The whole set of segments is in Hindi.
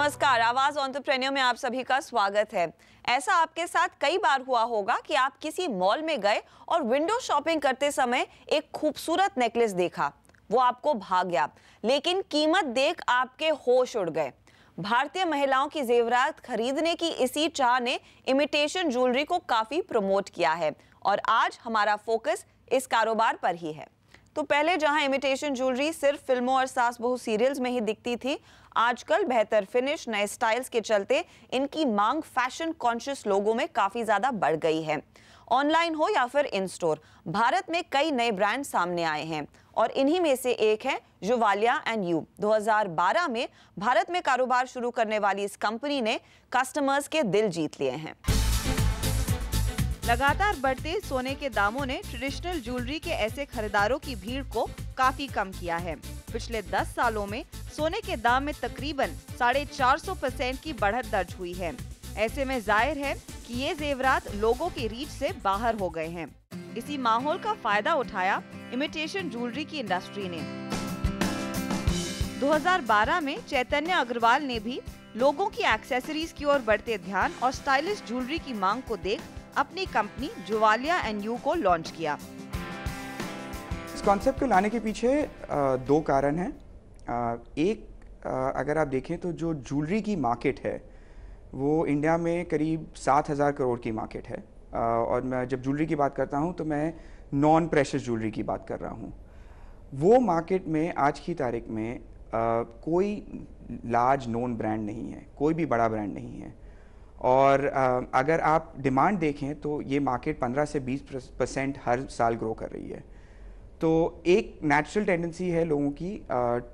नमस्कार, आवाज एंटरप्रेन्योर में आप सभी का स्वागत है। ऐसा आपके साथ कई बार हुआ होगा कि आप किसी मॉल में गए और विंडो शॉपिंग करते समय एक खूबसूरत नेकलेस देखा। वो आपको भा गया, लेकिन कीमत देख आपके होश उड़ गए। भारतीय महिलाओं की जेवरात खरीदने की इसी चाह ने इमिटेशन ज्वेलरी को काफी प्रमोट किया है और आज हमारा फोकस इस कारोबार पर ही है। तो पहले जहां इमिटेशन ज्वेलरी सिर्फ फिल्मों और सास बहू सीरियल्स में ही दिखती थी, आजकल बेहतर फिनिश, नए स्टाइल्स के चलते इनकी मांग फैशन कॉन्शियस लोगों में काफी ज्यादा बढ़ गई है। ऑनलाइन हो या फिर इन स्टोर, भारत में कई नए ब्रांड सामने आए हैं और इन्हीं में से एक है जुवालिया एंड यू। 2012 में भारत में कारोबार शुरू करने वाली इस कंपनी ने कस्टमर्स के दिल जीत लिए हैं। लगातार बढ़ते सोने के दामों ने ट्रेडिशनल ज्वेलरी के ऐसे खरीदारों की भीड़ को काफी कम किया है। पिछले 10 सालों में सोने के दाम में तकरीबन 450% की बढ़त दर्ज हुई है। ऐसे में जाहिर है कि ये जेवरात लोगों की रीच से बाहर हो गए हैं। इसी माहौल का फायदा उठाया इमिटेशन ज्वेलरी की इंडस्ट्री ने। 2012 में चैतन्य अग्रवाल ने भी लोगों की एक्सेसरीज की ओर बढ़ते ध्यान और स्टाइलिश ज्वेलरी की मांग को देख अपनी कंपनी जुवालिया एंड यू को लॉन्च किया। इस कॉन्सेप्ट को लाने के पीछे दो कारण हैं। एक, अगर आप देखें तो जो ज्वेलरी की मार्केट है वो इंडिया में करीब 7,000 करोड़ की मार्केट है। और मैं जब ज्वेलरी की बात करता हूं तो मैं नॉन प्रेशियस ज्वेलरी की बात कर रहा हूं। वो मार्केट में आज की तारीख में कोई लार्ज नोन ब्रांड नहीं है, कोई भी बड़ा ब्रांड नहीं है। और अगर आप डिमांड देखें तो ये मार्केट 15 से 20% हर साल ग्रो कर रही है। तो एक नेचुरल टेंडेंसी है लोगों की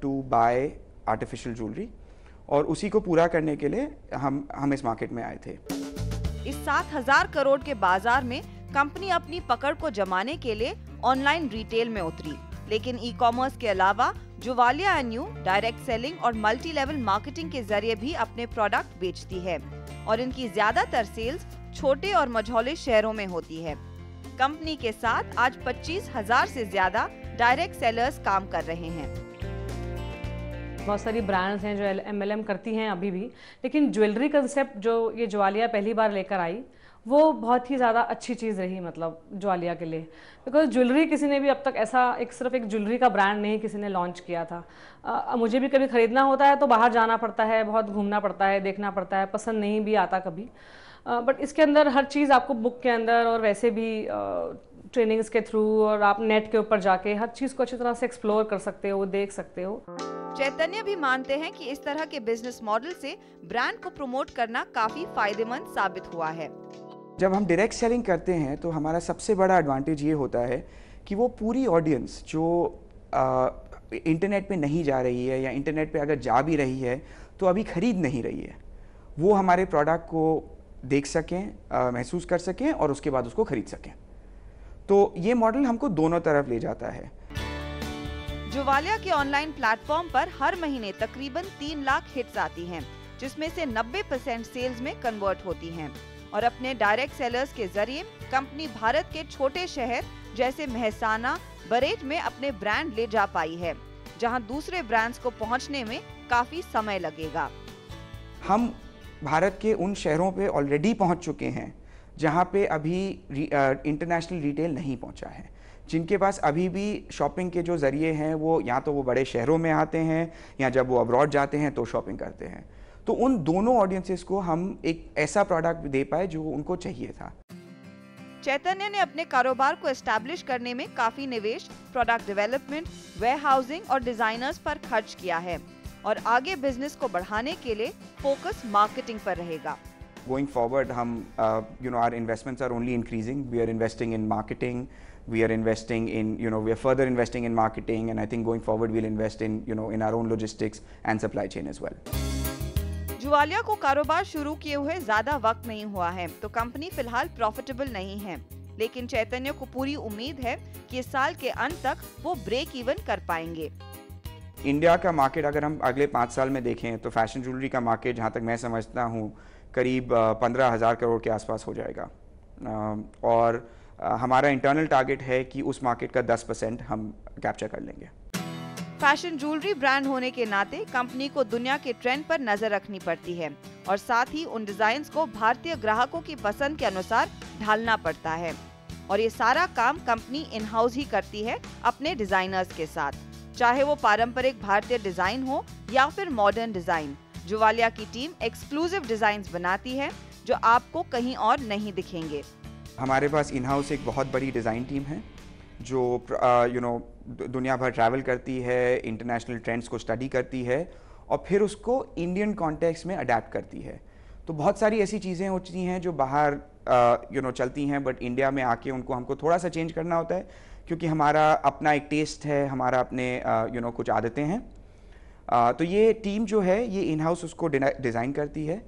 टू बाय आर्टिफिशियल ज्वेलरी, और उसी को पूरा करने के लिए हम इस मार्केट में आए थे। इस 7,000 करोड़ के बाजार में कंपनी अपनी पकड़ को जमाने के लिए ऑनलाइन रिटेल में उतरी, लेकिन ई कॉमर्स के अलावा जुवालिया एंड यू डायरेक्ट सेलिंग और मल्टी लेवल मार्केटिंग के जरिए भी अपने प्रोडक्ट बेचती है और इनकी ज्यादातर सेल्स छोटे और मझौले शहरों में होती है। कंपनी के साथ आज 25,000 से ज्यादा डायरेक्ट सेलर्स काम कर रहे हैं। बहुत सारी ब्रांड्स हैं जो MLM करती हैं अभी भी, लेकिन ज्वेलरी कंसेप्ट जो ये ज्वालिया पहली बार लेकर आई वो बहुत ही ज़्यादा अच्छी चीज़ रही, मतलब ज्वालिया के लिए। बिकॉज ज्वेलरी किसी ने भी अब तक ऐसा सिर्फ एक ज्वेलरी का ब्रांड नहीं किसी ने लॉन्च किया था। मुझे भी कभी ख़रीदना होता है तो बाहर जाना पड़ता है, बहुत घूमना पड़ता है, देखना पड़ता है, पसंद नहीं भी आता कभी। बट इसके अंदर हर चीज़ आपको बुक के अंदर और वैसे भी ट्रेनिंग्स के थ्रू और आप नेट के ऊपर जाके हर चीज़ को अच्छी तरह से एक्सप्लोर कर सकते हो, देख सकते हो। चैतन्य भी मानते हैं कि इस तरह के बिजनेस मॉडल से ब्रांड को प्रमोट करना काफी फायदेमंद साबित हुआ है। जब हम डायरेक्ट सेलिंग करते हैं तो हमारा सबसे बड़ा एडवांटेज ये होता है कि वो पूरी ऑडियंस जो इंटरनेट पे नहीं जा रही है या इंटरनेट पे अगर जा भी रही है तो अभी खरीद नहीं रही है, वो हमारे प्रोडक्ट को देख सकें, महसूस कर सकें और उसके बाद उसको खरीद सकें। तो ये मॉडल हमको दोनों तरफ ले जाता है। जुवालिया के ऑनलाइन प्लेटफॉर्म पर हर महीने तकरीबन 3 लाख हिट्स आती हैं, जिसमें से 90% सेल्स में कन्वर्ट होती हैं और अपने डायरेक्ट सेलर्स के जरिए कंपनी भारत के छोटे शहर जैसे मेहसाना, बरेट में अपने ब्रांड ले जा पाई है, जहां दूसरे ब्रांड्स को पहुंचने में काफी समय लगेगा। हम भारत के उन शहरों पे ऑलरेडी पहुंच चुके हैं जहां पे अभी इंटरनेशनल रिटेल नहीं पहुंचा है, जिनके पास अभी भी शॉपिंग के जो जरिए हैं वो या तो वो बड़े शहरों में आते हैं या जब वो अब्रॉड जाते हैं तो शॉपिंग करते हैं। तो उन दोनों ऑडियंसेस को हम एक ऐसा प्रोडक्ट दे पाए जो उनको चाहिए था। चैतन्य ने अपने कारोबार को एस्टैब्लिश करने में काफी निवेश प्रोडक्ट डेवलपमेंट, वेयरहाउसिंग और डिजाइनर्स पर खर्च किया है और आगे बिजनेस को बढ़ाने के लिए फोकस मार्केटिंग पर रहेगा। Going forward, हम our investments are only increasing. We are investing in marketing. We are investing in we are further investing in marketing, and I think going forward we'll invest in in our own logistics and supply chain as well. जुवालिया को कारोबार शुरू किए हुए ज्यादा वक्त नहीं हुआ है, तो कंपनी फिलहाल प्रॉफिटेबल नहीं है, लेकिन चैतन्य को पूरी उम्मीद है कि इस साल के अंत तक वो ब्रेक इवन कर पाएंगे। इंडिया का मार्केट अगर हम अगले 5 साल में देखें तो फैशन ज्वेलरी का मार्केट जहाँ तक मैं समझता हूँ करीब 15,000 करोड़ के आसपास हो जाएगा। और हमारा इंटरनल टारगेट है कि उस मार्केट का 10% हम कैप्चर कर लेंगे। फैशन ज्वेलरी ब्रांड होने के नाते कंपनी को दुनिया के ट्रेंड पर नजर रखनी पड़ती है और साथ ही उन डिजाइन्स को भारतीय ग्राहकों की पसंद के अनुसार ढालना पड़ता है। और ये सारा काम कंपनी इन हाउस ही करती है अपने डिजाइनर्स के साथ, चाहे वो पारंपरिक भारतीय डिजाइन हो या फिर मॉडर्न डिजाइन। जुवालिया की टीम एक्सक्लूसिव डिजाइन्स बनाती है जो आपको कहीं और नहीं दिखेंगे। हमारे पास इन हाउस एक बहुत बड़ी डिज़ाइन टीम है जो दुनिया भर ट्रैवल करती है, इंटरनेशनल ट्रेंड्स को स्टडी करती है और फिर उसको इंडियन कॉन्टेक्स्ट में अडेप्ट करती है। तो बहुत सारी ऐसी चीज़ें होती हैं जो बाहर चलती हैं, बट इंडिया में आके उनको हमको थोड़ा सा चेंज करना होता है क्योंकि हमारा अपना एक टेस्ट है, हमारा अपने कुछ आदतें हैं। तो ये टीम जो है ये इन हाउस उसको डिज़ाइन करती है।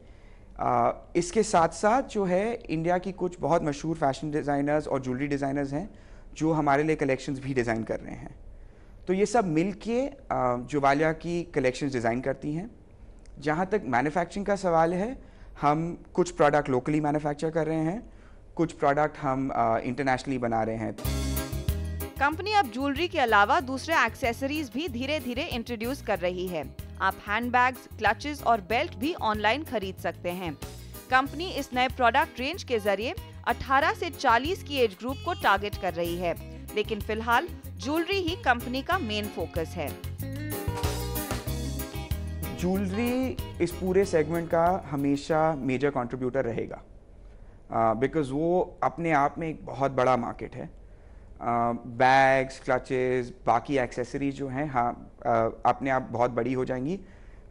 इसके साथ साथ जो है इंडिया की कुछ बहुत मशहूर फैशन डिज़ाइनर्स और ज्वेलरी डिज़ाइनर्स हैं जो हमारे लिए कलेक्शंस भी डिज़ाइन कर रहे हैं। तो ये सब मिल के जुवालिया की कलेक्शंस डिज़ाइन करती हैं। जहाँ तक मैन्युफैक्चरिंग का सवाल है, हम कुछ प्रोडक्ट लोकली मैन्युफैक्चर कर रहे हैं, कुछ प्रोडक्ट हम इंटरनेशनली बना रहे हैं। कंपनी अब ज्वेलरी के अलावा दूसरे एक्सेसरीज भी धीरे धीरे इंट्रोड्यूस कर रही है। आप हैंडबैग्स, क्लचेस और बेल्ट भी ऑनलाइन खरीद सकते हैं। कंपनी इस नए प्रोडक्ट रेंज के जरिए 18 से 40 की एज ग्रुप को टारगेट कर रही है, लेकिन फिलहाल ज्वेलरी ही कंपनी का मेन फोकस है। ज्वेलरी इस पूरे सेगमेंट का हमेशा मेजर कंट्रीब्यूटर रहेगा बिकॉज़ वो अपने आप में एक बहुत बड़ा मार्केट है। बैग्स, क्लचेस, बाकी एक्सेसरीज जो हैं अपने आप बहुत बड़ी हो जाएंगी,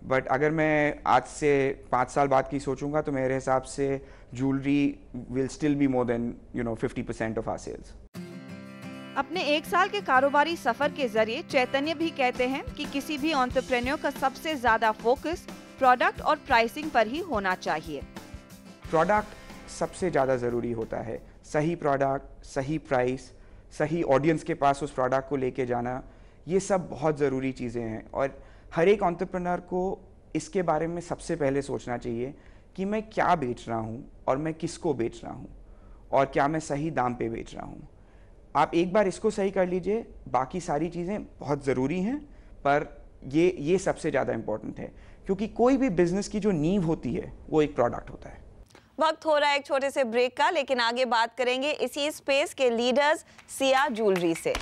बट अगर मैं आज से 5 साल बाद की सोचूंगा तो मेरे हिसाब से jewellery will still be more than 50% of our sales. अपने 1 साल के कारोबारी सफर के जरिए चैतन्य भी कहते हैं कि किसी भी एंटरप्रेन्योर का सबसे ज्यादा फोकस प्रोडक्ट और प्राइसिंग पर ही होना चाहिए। प्रोडक्ट सबसे ज़्यादा ज़रूरी होता है। सही प्रोडक्ट, सही प्राइस, सही ऑडियंस के पास उस प्रोडक्ट को लेके जाना, ये सब बहुत ज़रूरी चीज़ें हैं और हर एक एंटरप्रेन्योर को इसके बारे में सबसे पहले सोचना चाहिए कि मैं क्या बेच रहा हूँ और मैं किसको बेच रहा हूँ और क्या मैं सही दाम पे बेच रहा हूँ। आप एक बार इसको सही कर लीजिए, बाकी सारी चीज़ें बहुत ज़रूरी हैं, पर ये सबसे ज़्यादा इम्पोर्टेंट है क्योंकि कोई भी बिजनेस की जो नींव होती है वो एक प्रोडक्ट होता है। वक्त हो रहा है एक छोटे से ब्रेक का, लेकिन आगे बात करेंगे इसी स्पेस के लीडर्स सिया ज्वेलरी से।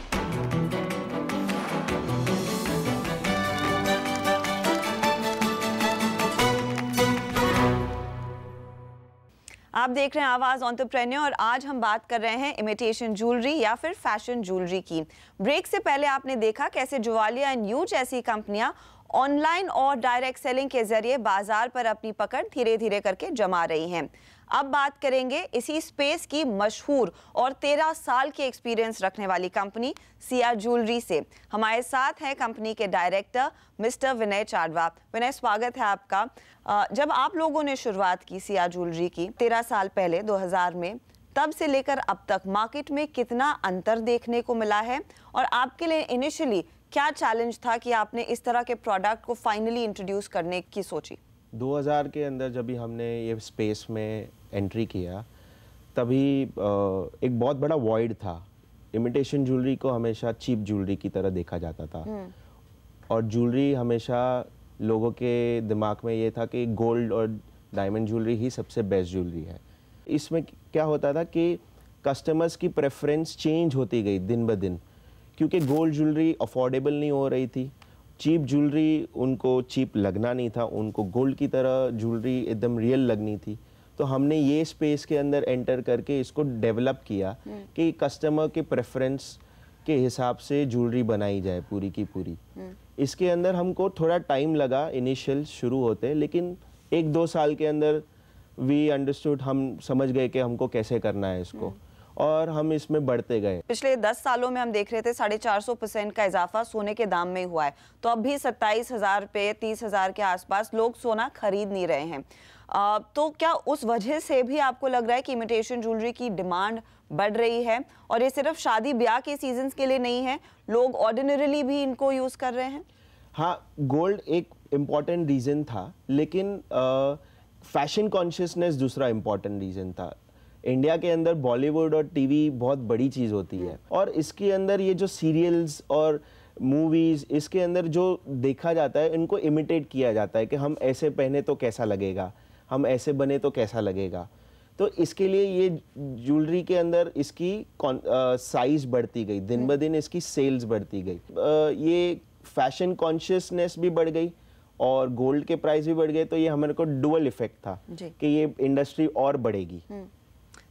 आप देख रहे हैं आवाज एंटरप्रेन्योर और आज हम बात कर रहे हैं इमिटेशन ज्वेलरी या फिर फैशन ज्वेलरी की। ब्रेक से पहले आपने देखा कैसे जुवालिया एंड यू जैसी कंपनियां ऑनलाइन और डायरेक्ट सेलिंग के जरिए बाजार पर अपनी पकड़ धीरे धीरे करके जमा रही हैं। अब बात करेंगे इसी स्पेस की मशहूर और 13 साल के एक्सपीरियंस रखने वाली कंपनी सिया ज्वेलरी से। हमारे साथ है कंपनी के डायरेक्टर मिस्टर विनय चाडवा। विनय, स्वागत है आपका। जब आप लोगों ने शुरुआत की सिया ज्वेलरी की 13 साल पहले 2000 में, तब से लेकर अब तक मार्केट में कितना अंतर देखने को मिला है और आपके लिए इनिशियली क्या चैलेंज था कि आपने इस तरह के प्रोडक्ट को फाइनली इंट्रोड्यूस करने की सोची? 2000 के अंदर जब भी हमने ये स्पेस में एंट्री किया तभी एक बहुत बड़ा वॉइड था। इमिटेशन ज्वेलरी को हमेशा चीप ज्वेलरी की तरह देखा जाता था और ज्वेलरी हमेशा लोगों के दिमाग में ये था कि गोल्ड और डायमंड ज्वेलरी ही सबसे बेस्ट ज्वेलरी है। इसमें क्या होता था कि कस्टमर्स की प्रेफरेंस चेंज होती गई दिन ब दिन, क्योंकि गोल्ड ज्वेलरी अफोर्डेबल नहीं हो रही थी, चीप ज्वेलरी उनको चीप लगना नहीं था, उनको गोल्ड की तरह ज्वेलरी एकदम रियल लगनी थी। तो हमने ये स्पेस के अंदर एंटर करके इसको डेवलप किया कि कस्टमर के प्रेफरेंस के हिसाब से ज्वेलरी बनाई जाए पूरी की पूरी। इसके अंदर हमको थोड़ा टाइम लगा इनिशियल शुरू होते, लेकिन 1-2 साल के अंदर वी अंडरस्टूड, हम समझ गए कि हमको कैसे करना है इसको और हम इसमें बढ़ते गए। पिछले 10 सालों में हम देख रहे थे 450% का इजाफा सोने के दाम में हुआ है, तो अब भी 27,000 पे 30,000 के आसपास लोग सोना खरीद नहीं रहे हैं। तो क्या उस वजह से भी आपको लग रहा है कि इमिटेशन ज्वेलरी की डिमांड बढ़ रही है और ये सिर्फ शादी ब्याह के सीजन्स के लिए नहीं है, लोग ऑर्डिनरीली भी इनको यूज कर रहे हैं? हाँ, गोल्ड एक इम्पॉर्टेंट रीज़न था, लेकिन फैशन कॉन्शियसनेस दूसरा इम्पॉर्टेंट रीज़न था। इंडिया के अंदर बॉलीवुड और टीवी बहुत बड़ी चीज़ होती है और इसके अंदर ये जो सीरियल्स और मूवीज़, इसके अंदर जो देखा जाता है इनको इमिटेट किया जाता है कि हम ऐसे पहने तो कैसा लगेगा, हम ऐसे बने तो कैसा लगेगा। तो इसके लिए ये ज्वेलरी के अंदर इसकी साइज बढ़ती गई, दिन ब दिन इसकी सेल्स बढ़ती गई, ये फैशन कॉन्शियसनेस भी बढ़ गई और गोल्ड के प्राइस भी बढ़ गए। तो ये हमारे को डुअल इफेक्ट था कि ये इंडस्ट्री और बढ़ेगी।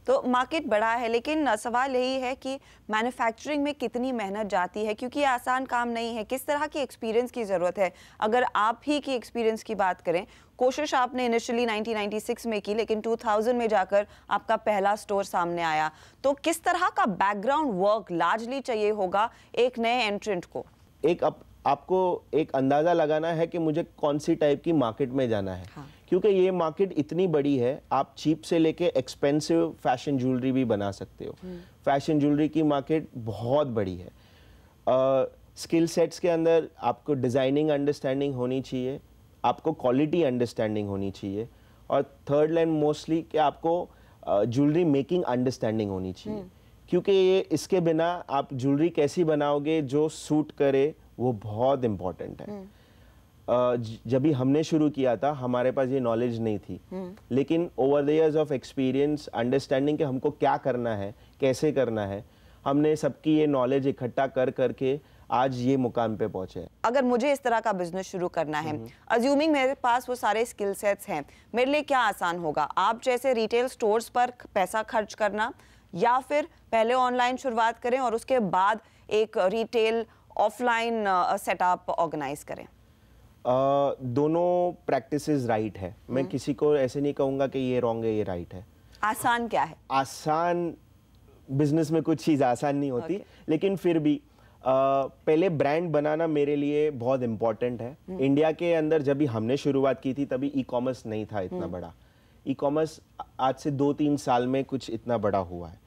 तो मार्केट बड़ा है, लेकिन सवाल यही है कि मैन्युफैक्चरिंग में कितनी मेहनत जाती है, क्योंकि ये आसान काम नहीं है। किस तरह की एक्सपीरियंस की ज़रूरत है? अगर आप ही की एक्सपीरियंस की बात करें, कोशिश आपने इनिशियली 1996 में की, लेकिन 2000 में जाकर आपका पहला स्टोर सामने आया। तो किस तरह का बैकग्राउंड वर्क लार्जली चाहिए होगा एक नए एंट्रेंट को? आपको एक अंदाज़ा लगाना है कि मुझे कौन सी टाइप की मार्केट में जाना है। हाँ। क्योंकि ये मार्केट इतनी बड़ी है, आप चीप से लेके एक्सपेंसिव फैशन ज्वेलरी भी बना सकते हो। फैशन ज्वेलरी की मार्केट बहुत बड़ी है। स्किल सेट्स के अंदर आपको डिज़ाइनिंग अंडरस्टैंडिंग होनी चाहिए, आपको क्वालिटी अंडरस्टैंडिंग होनी चाहिए, और थर्ड लाइन मोस्टली कि आपको ज्वेलरी मेकिंग अंडरस्टैंडिंग होनी चाहिए। क्योंकि ये इसके बिना आप ज्वेलरी कैसी बनाओगे जो सूट करे, वो बहुत इम्पॉर्टेंट है। जब भी हमने शुरू किया था हमारे पास ये नॉलेज नहीं थी, लेकिन over the years of experience, understanding कि हमको क्या करना है, कैसे करना है, हमने सबकी ये नॉलेज इकट्ठा कर करके आज ये मुकाम पे पहुंचे। अगर मुझे इस तरह का बिजनेस शुरू करना है, अज्यूमिंग मेरे पास वो सारे स्किल सेट्स हैं, मेरे लिए क्या आसान होगा? आप जैसे रिटेल स्टोर्स पर पैसा खर्च करना, या फिर पहले ऑनलाइन शुरुआत करें और उसके बाद एक रिटेल ऑफलाइन सेटअप ऑर्गेनाइज करें? दोनों प्रैक्टिसेस राइट है। मैं किसी को ऐसे नहीं कहूँगा कि ये रॉन्ग है, ये राइट है। आसान क्या है? आसान, बिजनेस में कुछ चीज़ आसान नहीं होती, लेकिन फिर भी पहले ब्रांड बनाना मेरे लिए बहुत इम्पोर्टेंट है। इंडिया के अंदर जब भी हमने शुरुआत की थी तभी ई कॉमर्स नहीं था इतना बड़ा। ई कॉमर्स आज से 2-3 साल में कुछ इतना बड़ा हुआ है।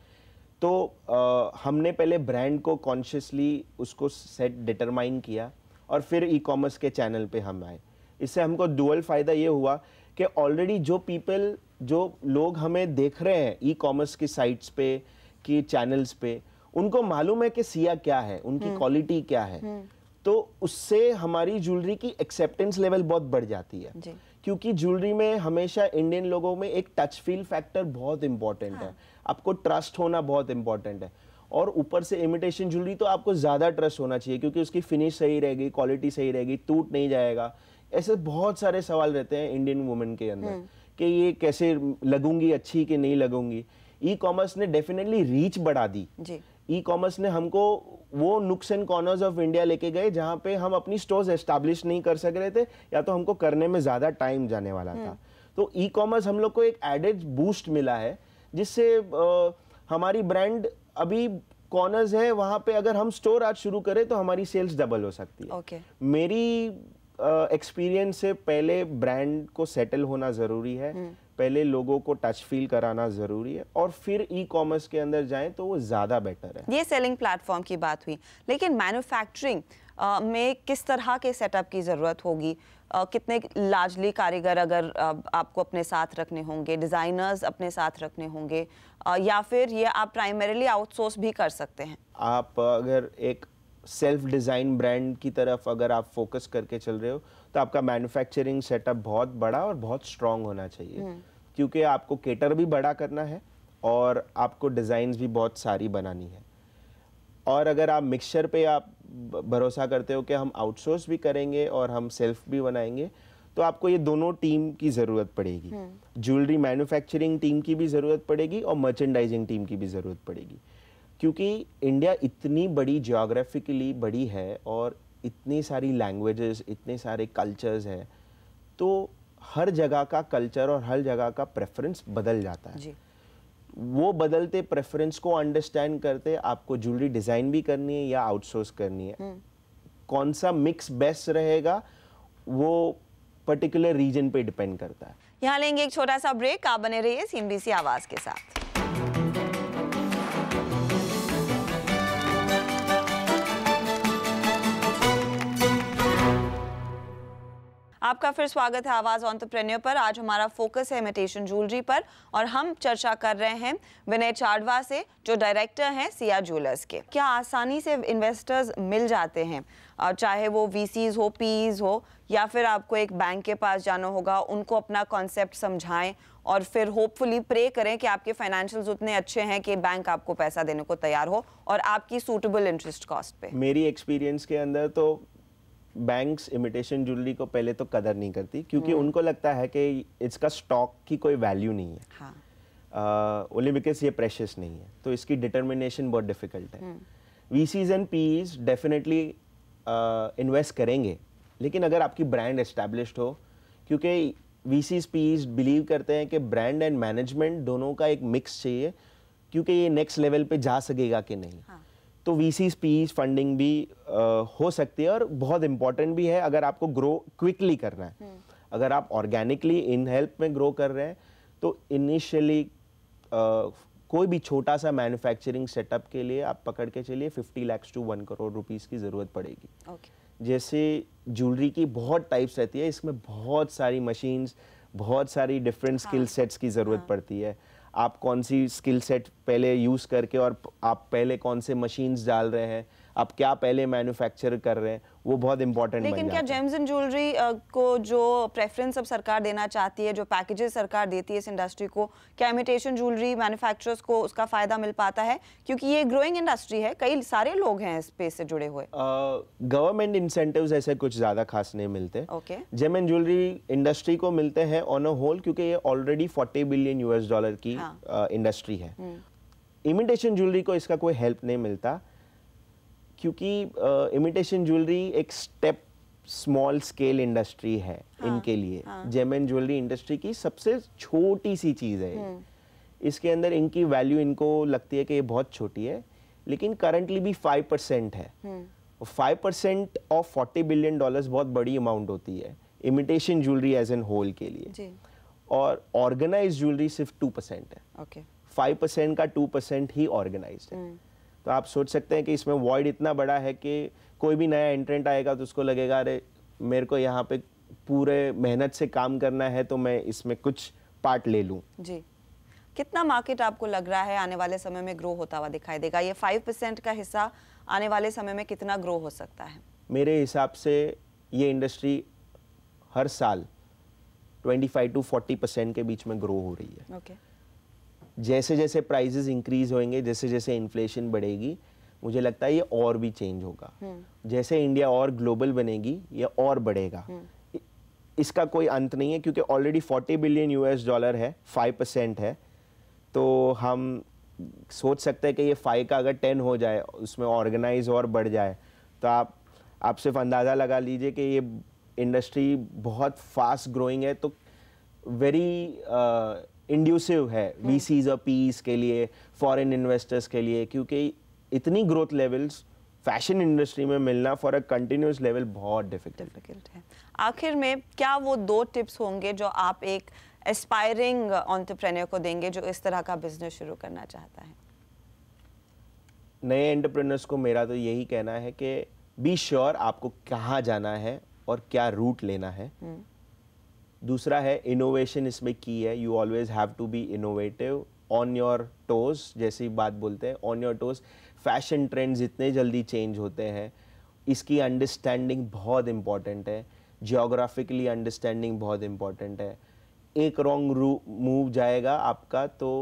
तो हमने पहले ब्रांड को कॉन्शियसली उसको सेट डिटरमाइन किया और फिर ई कॉमर्स के चैनल पे हम आए। इससे हमको डुअल फ़ायदा ये हुआ कि ऑलरेडी जो लोग हमें देख रहे हैं ई कॉमर्स की साइट्स पे, की चैनल्स पे, उनको मालूम है कि सिया क्या है, उनकी क्वालिटी क्या है। तो उससे हमारी ज्वेलरी की एक्सेप्टेंस लेवल बहुत बढ़ जाती है। क्योंकि ज्वेलरी में हमेशा इंडियन लोगों में एक टच फील फैक्टर बहुत इंपॉर्टेंट है। आपको ट्रस्ट होना बहुत इंपॉर्टेंट है, और ऊपर से इमिटेशन ज्वेलरी तो आपको ज़्यादा ट्रस्ट होना चाहिए क्योंकि उसकी फिनिश सही रहेगी, क्वालिटी सही रहेगी, टूट नहीं जाएगा। ऐसे बहुत सारे सवाल रहते हैं इंडियन वुमेन के अंदर कि ये कैसे लगूंगी, अच्छी कि नहीं लगूंगी। ई कॉमर्स ने डेफिनेटली रीच बढ़ा दी। ई कॉमर्स ने हमको वो नुक्स एंड कॉर्नर्स ऑफ इंडिया लेके गए जहाँ पे हम अपनी स्टोर्स एस्टैब्लिश नहीं कर सक रहे थे, या तो हमको करने में ज़्यादा टाइम जाने वाला था। तो ई कॉमर्स हम लोग को एक एडेड बूस्ट मिला है, जिससे हमारी ब्रांड अभी कॉर्नर्स है वहाँ पे अगर हम स्टोर आज शुरू करें तो हमारी सेल्स डबल हो सकती है। मेरी एक्सपीरियंस से पहले ब्रांड को सेटल होना ज़रूरी है, पहले लोगों को टच फील कराना ज़रूरी है, और फिर ई कॉमर्स के अंदर जाएं तो वो ज़्यादा बेटर है। ये सेलिंग प्लेटफॉर्म की बात हुई, लेकिन मैन्युफैक्चरिंग में किस तरह के सेटअप की ज़रूरत होगी? कितने लार्जली कारीगर अगर आपको अपने साथ रखने होंगे, डिज़ाइनर्स अपने साथ रखने होंगे, या फिर ये आप प्राइमरीली आउटसोर्स भी कर सकते हैं? आप अगर एक सेल्फ डिज़ाइन ब्रांड की तरफ अगर आप फोकस करके चल रहे हो तो आपका मैन्युफैक्चरिंग सेटअप बहुत बड़ा और बहुत स्ट्रॉन्ग होना चाहिए, क्योंकि आपको केटर भी बड़ा करना है और आपको डिज़ाइंस भी बहुत सारी बनानी है। और अगर आप मिक्सचर पे आप भरोसा करते हो कि हम आउटसोर्स भी करेंगे और हम सेल्फ भी बनाएंगे, तो आपको ये दोनों टीम की ज़रूरत पड़ेगी। ज्वेलरी मैन्युफैक्चरिंग टीम की भी ज़रूरत पड़ेगी और मर्चेंडाइजिंग टीम की भी ज़रूरत पड़ेगी, क्योंकि इंडिया इतनी बड़ी जियोग्राफिकली बड़ी है और इतनी सारी लैंग्वेजेस, इतने सारे कल्चर्स हैं, तो हर जगह का कल्चर और हर जगह का प्रेफरेंस बदल जाता है। वो बदलते प्रेफरेंस को अंडरस्टैंड करते आपको ज्वेलरी डिज़ाइन भी करनी है या आउटसोर्स करनी है, कौन सा मिक्स बेस्ट रहेगा वो पर्टिकुलर रीजन पे डिपेंड करता है। यहाँ लेंगे एक छोटा सा ब्रेक, आप बने रहिए CNBC आवाज़ के साथ। आपका आपका फिर स्वागत है आवाज एंटरप्रेन्योर पर। आज हमारा फोकस है इमिटेशन ज्वेलरी पर और हम चर्चा कर रहे हैं विनय चाडवा से, जो डायरेक्टर हैं सिया ज्वेलर्स के। क्या आसानी से इन्वेस्टर्स मिल जाते हैं, चाहे वो वीसीज हो, पीज हो, या फिर आपको एक बैंक के पास जाना होगा, उनको अपना कॉन्सेप्ट समझाएं और फिर होपफुली प्रे करें कि आपके फाइनेंशियल्स उतने अच्छे हैं कि बैंक आपको पैसा देने को तैयार हो और आपकी सूटेबल इंटरेस्ट कॉस्ट पे? मेरी एक्सपीरियंस के अंदर तो बैंक्स इमिटेशन ज्वेलरी को पहले तो कदर नहीं करती, क्योंकि उनको लगता है कि इसका स्टॉक की कोई वैल्यू नहीं है। हाँ। ओनली बिकॉज ये प्रेशियस नहीं है, तो इसकी डिटर्मिनेशन बहुत डिफिकल्ट है। VCs and PEs definitely invest करेंगे, लेकिन अगर आपकी ब्रांड एस्टैब्लिश्ड हो, क्योंकि वीसीज पीज बिलीव करते हैं कि ब्रांड एंड मैनेजमेंट दोनों का एक मिक्स चाहिए, क्योंकि ये नेक्स्ट लेवल पे जा सकेगा कि नहीं। हाँ। तो वीसीज पीज फंडिंग भी हो सकती है और बहुत इंपॉर्टेंट भी है अगर आपको ग्रो क्विकली करना है। अगर आप ऑर्गेनिकली इन हेल्प में ग्रो कर रहे हैं तो इनिशियली कोई भी छोटा सा मैन्युफैक्चरिंग सेटअप के लिए आप पकड़ के चलिए 50 लाख to 1 करोड़ रुपीस की ज़रूरत पड़ेगी। जैसे ज्वेलरी की बहुत टाइप्स रहती है, इसमें बहुत सारी मशीन्स, बहुत सारी डिफरेंट स्किल सेट्स की ज़रूरत पड़ती है। आप कौन सी स्किल सेट पहले यूज़ करके और आप पहले कौन से मशीन्स डाल रहे हैं, आप क्या पहले मैन्युफैक्चर कर रहे हैं, वो बहुत इंपॉर्टेंट बन जाता है। लेकिन क्या जेम्स एंड ज्वेलरी को जो प्रेफरेंस अब सरकार देना चाहती है, जो पैकेजेस सरकार देती है इस इंडस्ट्री को, क्या इमिटेशन ज्वेलरी मैन्युफैक्चरर्स को उसका फायदा मिल पाता है? क्योंकि ये ग्रोइंग इंडस्ट्री है, कई सारे लोग हैं इस स्पेस से जुड़े हुए। गवर्नमेंट इंसेंटिव्स ऐसे कुछ ज़्यादा खास नहीं मिलते। जेम एंड ज्वेलरी इंडस्ट्री को मिलते हैं ऑन अ होल, क्योंकि ये ऑलरेडी $40 बिलियन की इंडस्ट्री है। इमिटेशन ज्वेलरी को इसका कोई हेल्प नहीं मिलता, क्योंकि इमिटेशन ज्वेलरी एक स्टेप स्मॉल स्केल इंडस्ट्री है। इनके लिए जेम एंड ज्वेलरी इंडस्ट्री की सबसे छोटी सी चीज़ है। इसके अंदर इनकी वैल्यू इनको लगती है कि ये बहुत छोटी है, लेकिन करंटली भी 5% है। 5% ऑफ $40 बिलियन बहुत बड़ी अमाउंट होती है imitation jewellery as an whole के लिए जी। और ऑर्गेनाइज ज्वेलरी सिर्फ 2% है। 5% का 2% ही ऑर्गेनाइज्ड है। तो आप सोच सकते हैं कि इसमें वॉइड इतना बड़ा है कि कोई भी नया एंट्रेंट आएगा तो उसको लगेगा अरे मेरे को यहाँ पे पूरे मेहनत से काम करना है, तो मैं इसमें कुछ पार्ट ले लूँ जी। कितना मार्केट आपको लग रहा है आने वाले समय में ग्रो होता हुआ दिखाई देगा? ये 5% का हिस्सा आने वाले समय में कितना ग्रो हो सकता है? मेरे हिसाब से ये इंडस्ट्री हर साल 25 to 40% के बीच में ग्रो हो रही है। जैसे जैसे प्राइसेस इंक्रीज होंगे, जैसे जैसे इन्फ्लेशन बढ़ेगी, मुझे लगता है ये और भी चेंज होगा। जैसे इंडिया और ग्लोबल बनेगी, ये और बढ़ेगा। इसका कोई अंत नहीं है, क्योंकि ऑलरेडी $40 बिलियन है, 5% है। तो हम सोच सकते हैं कि ये 5 का अगर 10 हो जाए, उसमें ऑर्गेनाइज और बढ़ जाए, तो आप सिर्फ अंदाज़ा लगा लीजिए कि ये इंडस्ट्री बहुत फास्ट ग्रोइंग है। तो वेरी इंड्यूसिव है वीसीज और पीस के लिए, फॉरेन इन्वेस्टर्स के लिए, क्योंकि इतनी ग्रोथ लेवल्स फैशन इंडस्ट्री में मिलना फॉर अ कंटिन्यूस लेवल बहुत डिफिकल्ट है। आखिर में क्या वो 2 टिप्स होंगे जो आप एक एस्पायरिंग एंटरप्रेन्योर को देंगे जो इस तरह का बिजनेस शुरू करना चाहता है? नए एंटरप्रेन्योर्स को मेरा तो यही कहना है कि बी श्योर आपको कहाँ जाना है और क्या रूट लेना है। दूसरा है इनोवेशन इसमें की है। You always have to be innovative, on your toes, जैसी बात बोलते हैं, on your toes. Fashion trends इतने जल्दी चेंज होते हैं, इसकी अंडरस्टैंडिंग बहुत इंपॉर्टेंट है। जियोग्राफिकली अंडरस्टैंडिंग बहुत इंपॉर्टेंट है। एक रॉन्ग मूव जाएगा आपका तो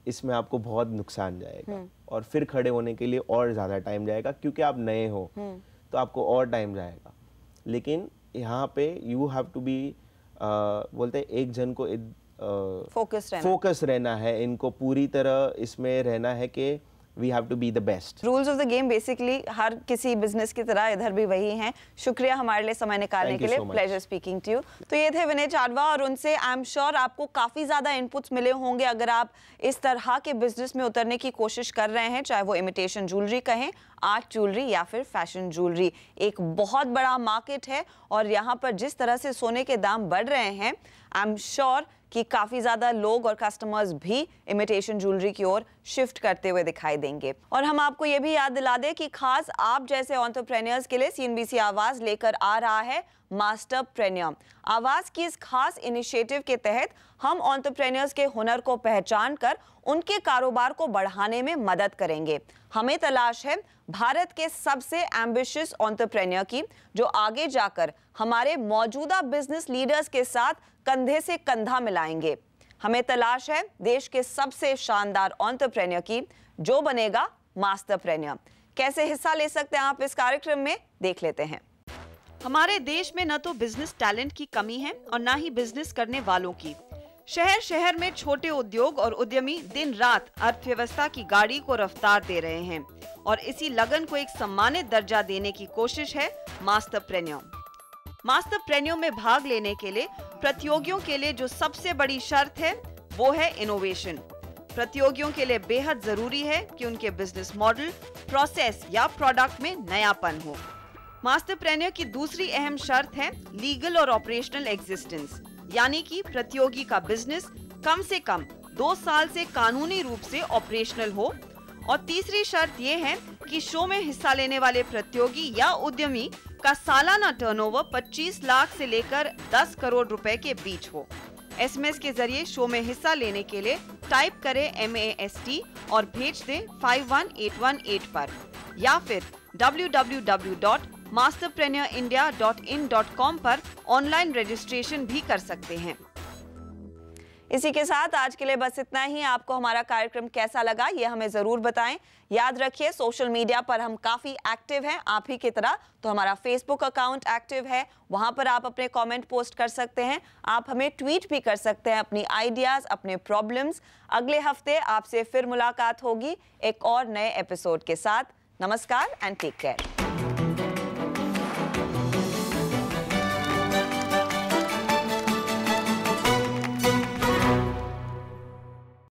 इसमें आपको बहुत नुकसान जाएगा और फिर खड़े होने के लिए और ज़्यादा टाइम जाएगा, क्योंकि आप नए हो तो आपको और टाइम जाएगा। लेकिन यहाँ पे यू हैव टू बी बोलते हैं एक जन को फोकस रहना है, इनको पूरी तरह इसमें रहना है कि we have to be the best. Rules of the game basically हर किसी बिजनेस की तरह इधर भी वही हैं। शुक्रिया हमारे लिए समय निकालने के लिए। Pleasure speaking to you. तो ये थे विनय चाडवा और उनसे आई एम श्योर आपको काफी ज्यादा इनपुट्स मिले होंगे अगर आप इस तरह के बिजनेस में उतरने की कोशिश कर रहे हैं, चाहे वो इमिटेशन ज्वेलरी कहें, आर्ट ज्वेलरी या फिर फैशन ज्वेलरी। एक बहुत बड़ा मार्केट है और यहाँ पर जिस तरह से सोने के दाम बढ़ रहे हैं, आई एम श्योर कि काफ़ी ज़्यादा लोग और कस्टमर्स भी इमिटेशन ज्वेलरी की ओर शिफ्ट करते हुए दिखाई देंगे। और हम आपको ये भी याद दिला दें कि खास आप जैसे एंटरप्रेन्योर्स के लिए CNBC आवाज लेकर आ रहा है मास्टरप्रेन्योर। आवाज की इस खास इनिशिएटिव के तहत हम एंटरप्रेन्योर्स के हुनर को पहचान कर उनके कारोबार को बढ़ाने में मदद करेंगे। हमें तलाश है भारत के सबसे एम्बिशियस एंटरप्रेन्योर की, जो आगे जाकर हमारे मौजूदा बिजनेस लीडर्स के साथ कंधे से कंधा मिलाएंगे। हमें तलाश है देश के सबसे शानदार एंटरप्रेन्योर की, जो बनेगा मास्टरप्रेन्योर। कैसे हिस्सा ले सकते हैं आप इस कार्यक्रम में, देख लेते हैं। हमारे देश में न तो बिजनेस टैलेंट की कमी है और न ही बिजनेस करने वालों की। शहर शहर में छोटे उद्योग और उद्यमी दिन रात अर्थव्यवस्था की गाड़ी को रफ्तार दे रहे हैं और इसी लगन को एक सम्मानित दर्जा देने की कोशिश है मास्टरप्रेन्योर। मास्टरप्रेन्योर में भाग लेने के लिए प्रतियोगियों के लिए जो सबसे बड़ी शर्त है वो है इनोवेशन। प्रतियोगियों के लिए बेहद जरूरी है कि उनके बिजनेस मॉडल, प्रोसेस या प्रोडक्ट में नयापन हो। मास्टरप्रेन्योर की दूसरी अहम शर्त है लीगल और ऑपरेशनल एग्जिस्टेंस, यानी कि प्रतियोगी का बिजनेस कम से कम 2 साल से कानूनी रूप से ऑपरेशनल हो। और तीसरी शर्त ये है कि शो में हिस्सा लेने वाले प्रतियोगी या उद्यमी का सालाना टर्नओवर 25 लाख से लेकर 10 करोड़ रुपए के बीच हो। SMS के जरिए शो में हिस्सा लेने के लिए टाइप करें MAST और भेज दें 51818 पर, या फिर www.masterpreneurindia.in.com पर ऑनलाइन रजिस्ट्रेशन भी कर सकते हैं। इसी के साथ आज के लिए बस इतना ही। आपको हमारा कार्यक्रम कैसा लगा ये हमें जरूर बताएं। याद रखिए सोशल मीडिया पर हम काफी एक्टिव हैं, आप ही की तरह। तो हमारा फेसबुक अकाउंट एक्टिव है, वहां पर आप अपने कमेंट पोस्ट कर सकते हैं। आप हमें ट्वीट भी कर सकते हैं अपनी आइडियाज, अपने प्रॉब्लम्स। अगले हफ्ते आपसे फिर मुलाकात होगी एक और नए एपिसोड के साथ। नमस्कार एंड टेक केयर।